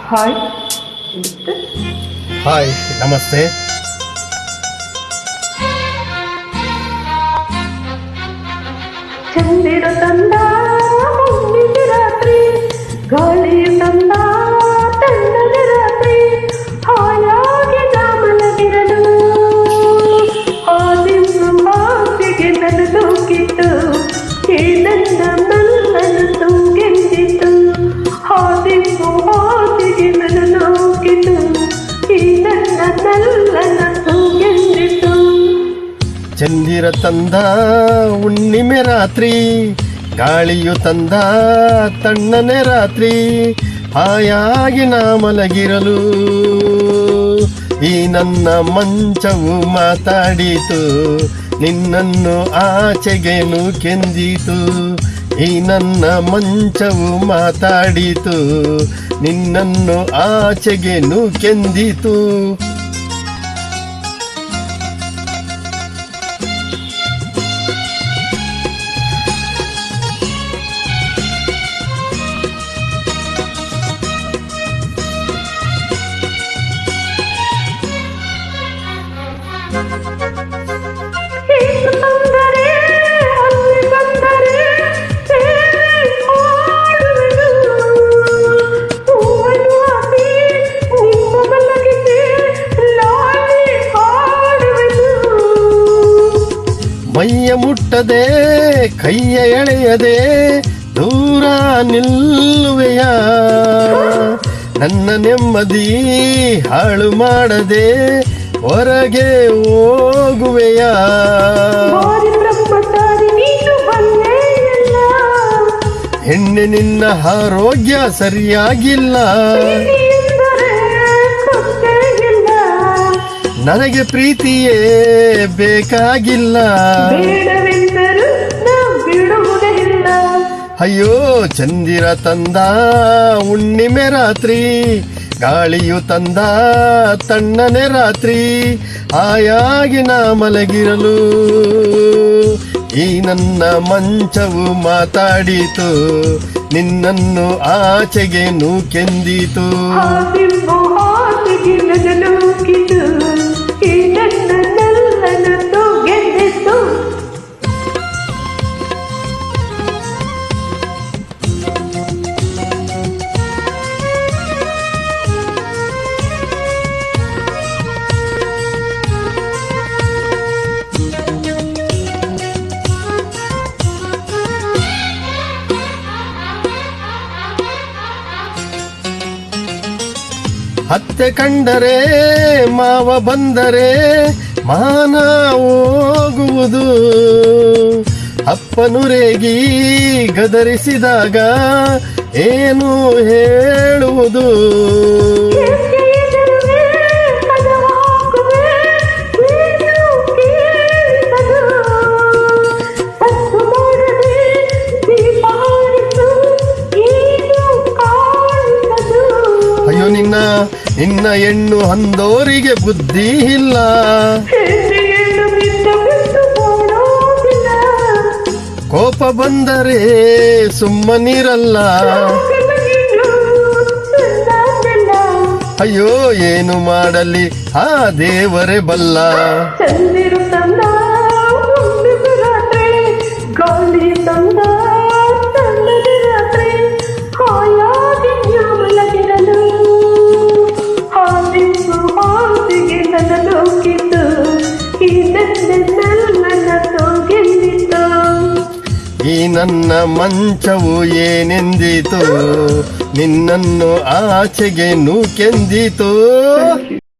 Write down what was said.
Hi hi ನಮಸ್ತೆ. ಚಂದಿರ ತಂದ ಹುಣ್ಣಿಮೆ ರಾತ್ರಿ, ಗಾಳಿಯ ತಂದ ತಣ್ಣನೆ ರಾತ್ರಿ, ಹಾಯಾಗಿ ನಾ ಮಲಗಿರಲು ಆ ದಿವ್ಯ ಮಾತಿಗೆ ನನ್ನ ಕಿತ್ತು ಈ ನನ್ನ ನಲ್ಲನ್ನು ತುಂಗೆಂದಿತು. ಆ ದಿವ್ಯ ಮಾತಿಗೆ ನನ್ನ ಕಿತ್ತು ಈ ನನ್ನ ನಲ್ಲನ್ನು ತುಂಗೆಂದಿತು. ಚಂದಿರ ತಂದ ಹುಣ್ಣಿಮೆ ರಾತ್ರಿ, ಗಾಳಿಯು ತಂದ ತಣ್ಣನೆ ರಾತ್ರಿ, ಹಾಯಾಗಿ ನಾ ಮಲಗಿರಲು ಈ ನನ್ನ ಮಂಚವು ಮಾತಾಡಿತು, ನಿನ್ನನ್ನು ಆಚೆಗೆ ನೂಕೆಂದಿತು. ಈ ನನ್ನ ಮಂಚವು ಮಾತಾಡಿತು, ನಿನ್ನನ್ನು ಆಚೆಗೆ ನೂಕೆಂದಿತು. ಮೈಯ ಮುಟ್ಟದೆ ಕೈಯ ಎಳೆಯದೆ ದೂರ ನಿಲ್ಲುವೆಯ, ನನ್ನ ನೆಮ್ಮದಿ ಹಾಳು ಮಾಡದೆ ಹೊರಗೆ ಹೋಗುವೆಯ. ಹೆಣ್ಣೆ ನಿನ್ನ ಆರೋಗ್ಯ ಸರಿಯಾಗಿಲ್ಲ, ನನಗೆ ಪ್ರೀತಿಯೇ ಬೇಕಾಗಿಲ್ಲ. ಅಯ್ಯೋ ಚಂದಿರ ತಂದ ಹುಣ್ಣಿಮೆ ರಾತ್ರಿ, ಗಾಳಿಯು ತಂದ ತಣ್ಣನೆ ರಾತ್ರಿ, ಹಾಯಾಗಿ ನಾ ಮಲಗಿರಲು ಈ ನನ್ನ ಮಂಚವು ಮಾತಾಡಿತು, ನಿನ್ನನ್ನು ಆಚೆಗೆ ನೂಕೆಂದಿತು. ಅತ್ತೆ ಕಂಡರೆ ಮಾವ ಬಂದರೆ ಮಾನ ಹೋಗುವುದು, ಅಪ್ಪನುರೇಗಿ ಗದರಿಸಿದಾಗ ಏನು ಹೇಳುವುದು. ಅಯ್ಯೋ ನಿನ್ನ ಹೆಣ್ಣು ಅಂದೋರಿಗೆ ಬುದ್ಧಿ ಇಲ್ಲ, ಕೋಪ ಬಂದರೆ ಸುಮ್ಮನಿರಲ್ಲ. ಅಯ್ಯೋ ಏನು ಮಾಡಲಿ ಆ ದೇವರೇ ಬಲ್ಲ. ಈ ನನ್ನ ಮಂಚವು ಏನೆಂದಿತು, ನಿನ್ನನ್ನು ಆಚೆಗೆ ನೂಕೆಂದಿತು.